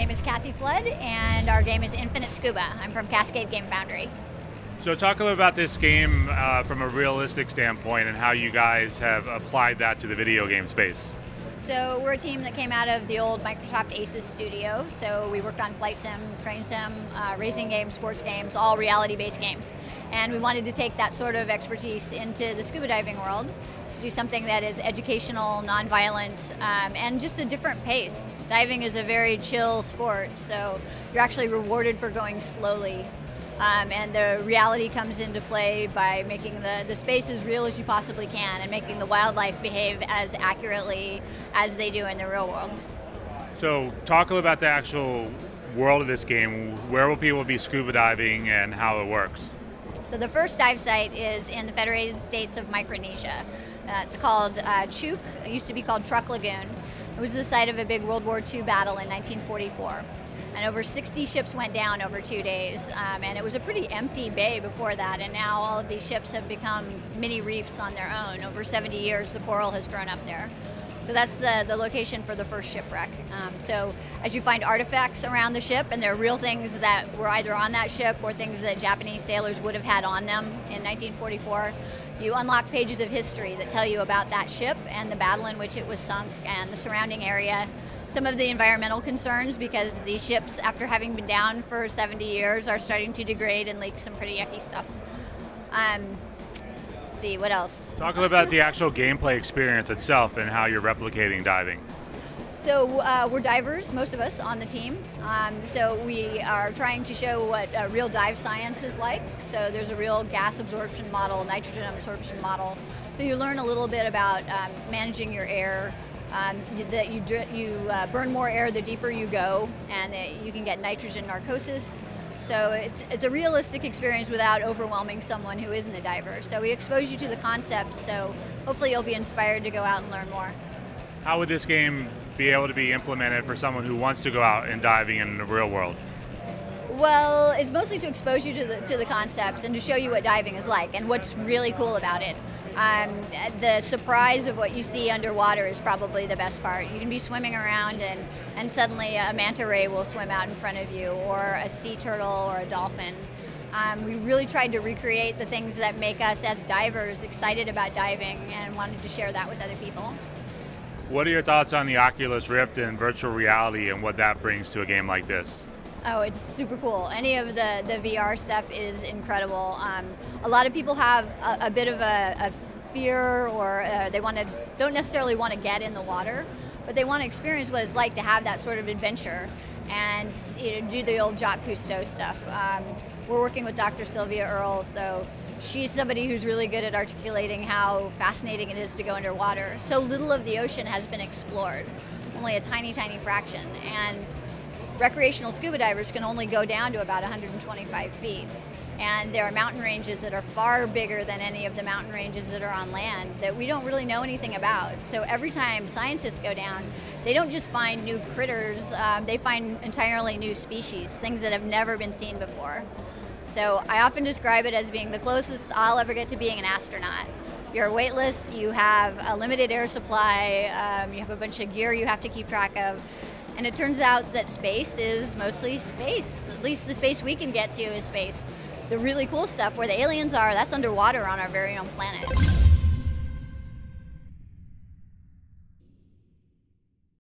name is Kathie and our game is Infinite Scuba. I'm from Cascade Game Foundry. So talk a little about this game from a realistic standpoint and how you guys have applied that to the video game space. So we're a team that came out of the old Microsoft Aces studio. So we worked on flight sim, train sim, racing games, sports games, all reality-based games. And we wanted to take that sort of expertise into the scuba diving world to do something that is educational, non-violent, and just a different pace. Diving is a very chill sport, so you're actually rewarded for going slowly. And the reality comes into play by making the space as real as you possibly can and making the wildlife behave as accurately as they do in the real world. So talk a little about the actual world of this game. Where will people be scuba diving and how it works? So the first dive site is in the Federated States of Micronesia. It's called Chuk. It used to be called Truck Lagoon. It was the site of a big World War II battle in 1944. And over 60 ships went down over 2 days. And it was a pretty empty bay before that. And now all of these ships have become mini reefs on their own. Over 70 years, the coral has grown up there. So that's the location for the first shipwreck. So as you find artifacts around the ship, and they're real things that were either on that ship or things that Japanese sailors would have had on them in 1944, you unlock pages of history that tell you about that ship and the battle in which it was sunk and the surrounding area. Some of the environmental concerns, because these ships, after having been down for 70 years, are starting to degrade and leak some pretty yucky stuff. Let's see, what else? Talk a little about the actual gameplay experience itself and how you're replicating diving. So we're divers, most of us on the team. So we are trying to show what real dive science is like. So there's a real gas absorption model, nitrogen absorption model. So you learn a little bit about managing your air. That you burn more air the deeper you go, and that you can get nitrogen narcosis. So it's a realistic experience without overwhelming someone who isn't a diver. So we expose you to the concepts, so hopefully you'll be inspired to go out and learn more. How would this game be able to be implemented for someone who wants to go out and diving in the real world? Well, it's mostly to expose you to the concepts and to show you what diving is like and what's really cool about it. The surprise of what you see underwater is probably the best part. You can be swimming around and suddenly a manta ray will swim out in front of you, or a sea turtle or a dolphin. We really tried to recreate the things that make us as divers excited about diving and wanted to share that with other people. What are your thoughts on the Oculus Rift and virtual reality and what that brings to a game like this? Oh, it's super cool. Any of the VR stuff is incredible. A lot of people have a bit of a fear, or they don't necessarily want to get in the water, but they want to experience what it's like to have that sort of adventure and do the old Jacques Cousteau stuff. We're working with Dr. Sylvia Earle, so she's somebody who's really good at articulating how fascinating it is to go underwater. So little of the ocean has been explored, only a tiny, tiny fraction. And recreational scuba divers can only go down to about 125 feet. And there are mountain ranges that are far bigger than any of the mountain ranges that are on land that we don't really know anything about. So every time scientists go down, they don't just find new critters, they find entirely new species, things that have never been seen before. So I often describe it as being the closest I'll ever get to being an astronaut. You're weightless, you have a limited air supply, you have a bunch of gear you have to keep track of. And it turns out that space is mostly space. At least the space we can get to is space. The really cool stuff, where the aliens are, that's underwater on our very own planet.